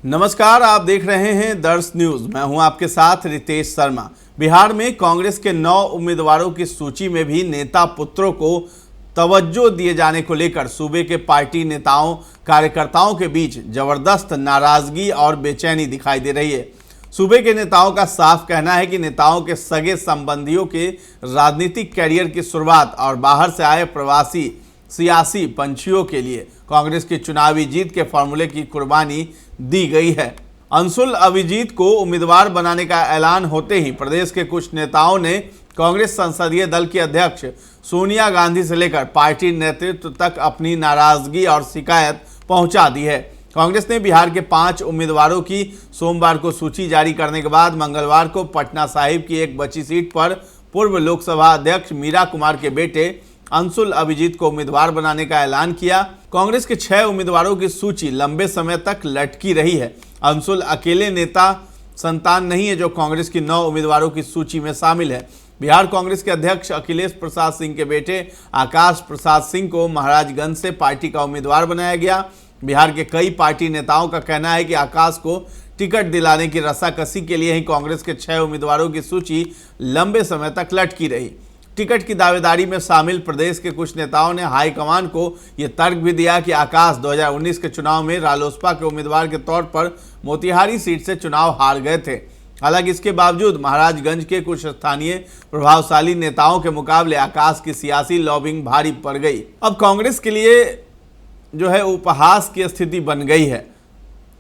नमस्कार, आप देख रहे हैं दर्श न्यूज। मैं हूं आपके साथ रितेश शर्मा। बिहार में कांग्रेस के 9 उम्मीदवारों की सूची में भी नेता पुत्रों को तवज्जो दिए जाने को लेकर सूबे के पार्टी नेताओं कार्यकर्ताओं के बीच जबरदस्त नाराजगी और बेचैनी दिखाई दे रही है। सूबे के नेताओं का साफ कहना है कि नेताओं के सगे संबंधियों के राजनीतिक कैरियर की शुरुआत और बाहर से आए प्रवासी सियासी पंछियों के लिए कांग्रेस की चुनावी जीत के फॉर्मूले की कुर्बानी दी गई है। अंशुल अभिजीत को उम्मीदवार बनाने का ऐलान होते ही प्रदेश के कुछ नेताओं ने कांग्रेस संसदीय दल की अध्यक्ष सोनिया गांधी से लेकर पार्टी नेतृत्व तक अपनी नाराजगी और शिकायत पहुंचा दी है। कांग्रेस ने बिहार के 5 उम्मीदवारों की सोमवार को सूची जारी करने के बाद मंगलवार को पटना साहिब की एक बची सीट पर पूर्व लोकसभा अध्यक्ष मीरा कुमार के बेटे अंशुल अभिजीत को उम्मीदवार बनाने का ऐलान किया। कांग्रेस के 6 उम्मीदवारों की सूची लंबे समय तक लटकी रही है। अंशुल अकेले नेता संतान नहीं है जो कांग्रेस की 9 उम्मीदवारों की सूची में शामिल है। बिहार कांग्रेस के अध्यक्ष अखिलेश प्रसाद सिंह के बेटे आकाश प्रसाद सिंह को महाराजगंज से पार्टी का उम्मीदवार बनाया गया। बिहार के कई पार्टी नेताओं का कहना है कि आकाश को टिकट दिलाने की रस्साकसी के लिए ही कांग्रेस के 6 उम्मीदवारों की सूची लंबे समय तक लटकी रही। टिकट की दावेदारी में शामिल प्रदेश के कुछ नेताओं ने हाईकमान को यह तर्क भी दिया कि आकाश 2019 के चुनाव में रालोसपा के उम्मीदवार के तौर पर मोतिहारी सीट से चुनाव हार गए थे। हालांकि इसके बावजूद महाराजगंज के कुछ स्थानीय प्रभावशाली नेताओं के मुकाबले आकाश की सियासी लॉबिंग भारी पड़ गई। अब कांग्रेस के लिए जो है उपहास की स्थिति बन गई है,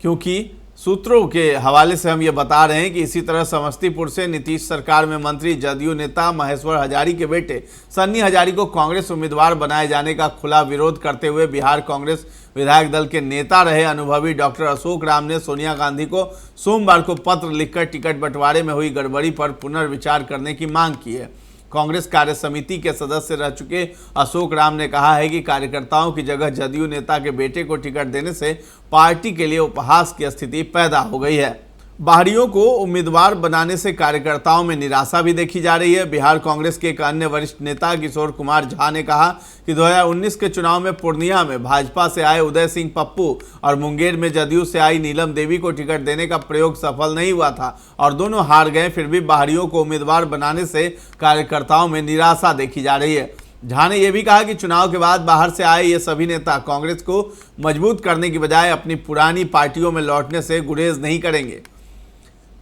क्योंकि सूत्रों के हवाले से हम ये बता रहे हैं कि इसी तरह समस्तीपुर से नीतीश सरकार में मंत्री जदयू नेता महेश्वर हजारी के बेटे सन्नी हजारी को कांग्रेस उम्मीदवार बनाए जाने का खुला विरोध करते हुए बिहार कांग्रेस विधायक दल के नेता रहे अनुभवी डॉक्टर अशोक राम ने सोनिया गांधी को सोमवार को पत्र लिखकर टिकट बंटवारे में हुई गड़बड़ी पर पुनर्विचार करने की मांग की है। कांग्रेस कार्य समिति के सदस्य रह चुके अशोक राम ने कहा है कि कार्यकर्ताओं की जगह जदयू नेता के बेटे को टिकट देने से पार्टी के लिए उपहास की स्थिति पैदा हो गई है। बाहरियों को उम्मीदवार बनाने से कार्यकर्ताओं में निराशा भी देखी जा रही है। बिहार कांग्रेस के एक अन्य वरिष्ठ नेता किशोर कुमार झा ने कहा कि 2019 के चुनाव में पूर्णिया में भाजपा से आए उदय सिंह पप्पू और मुंगेर में जदयू से आई नीलम देवी को टिकट देने का प्रयोग सफल नहीं हुआ था और दोनों हार गए। फिर भी बाहरियों को उम्मीदवार बनाने से कार्यकर्ताओं में निराशा देखी जा रही है। झा ने यह भी कहा कि चुनाव के बाद बाहर से आए ये सभी नेता कांग्रेस को मजबूत करने की बजाय अपनी पुरानी पार्टियों में लौटने से गुरेज नहीं करेंगे।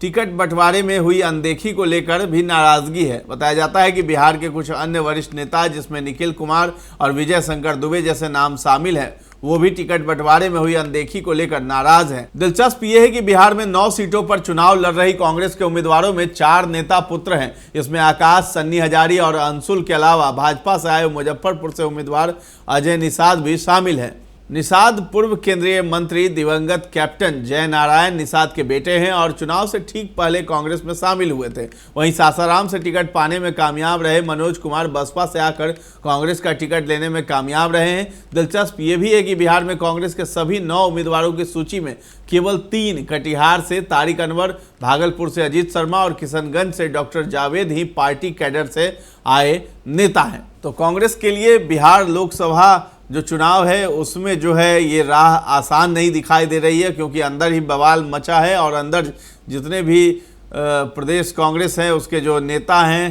टिकट बंटवारे में हुई अनदेखी को लेकर भी नाराजगी है। बताया जाता है कि बिहार के कुछ अन्य वरिष्ठ नेता जिसमें निखिल कुमार और विजय शंकर दुबे जैसे नाम शामिल हैं, वो भी टिकट बंटवारे में हुई अनदेखी को लेकर नाराज हैं। दिलचस्प ये है कि बिहार में 9 सीटों पर चुनाव लड़ रही कांग्रेस के उम्मीदवारों में 4 नेता पुत्र हैं। इसमें आकाश, सन्नी हजारी और अंशुल के अलावा भाजपा से आए मुजफ्फरपुर से उम्मीदवार अजय निषाद भी शामिल हैं। निषाद पूर्व केंद्रीय मंत्री दिवंगत कैप्टन जय नारायण निषाद के बेटे हैं और चुनाव से ठीक पहले कांग्रेस में शामिल हुए थे। वहीं सासाराम से टिकट पाने में कामयाब रहे मनोज कुमार बसपा से आकर कांग्रेस का टिकट लेने में कामयाब रहे हैं। दिलचस्प ये भी है कि बिहार में कांग्रेस के सभी 9 उम्मीदवारों की सूची में केवल 3 कटिहार से तारिक अनवर, भागलपुर से अजीत शर्मा और किशनगंज से डॉक्टर जावेद ही पार्टी कैडर से आए नेता हैं। तो कांग्रेस के लिए बिहार लोकसभा जो चुनाव है उसमें जो है ये राह आसान नहीं दिखाई दे रही है, क्योंकि अंदर ही बवाल मचा है और अंदर जितने भी प्रदेश कांग्रेस हैं उसके जो नेता हैं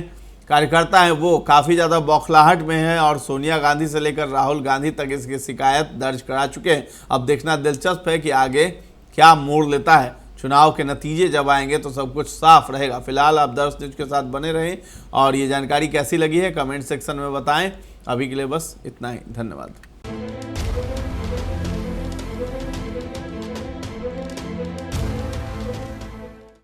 कार्यकर्ता हैं वो काफ़ी ज़्यादा बौखलाहट में हैं और सोनिया गांधी से लेकर राहुल गांधी तक इसकी शिकायत दर्ज करा चुके हैं। अब देखना दिलचस्प है कि आगे क्या मोड़ लेता है। चुनाव के नतीजे जब आएंगे तो सब कुछ साफ रहेगा। फिलहाल आप दर्श न्यूज के साथ बने रहें और ये जानकारी कैसी लगी है कमेंट सेक्शन में बताएं। अभी के लिए बस इतना ही, धन्यवाद।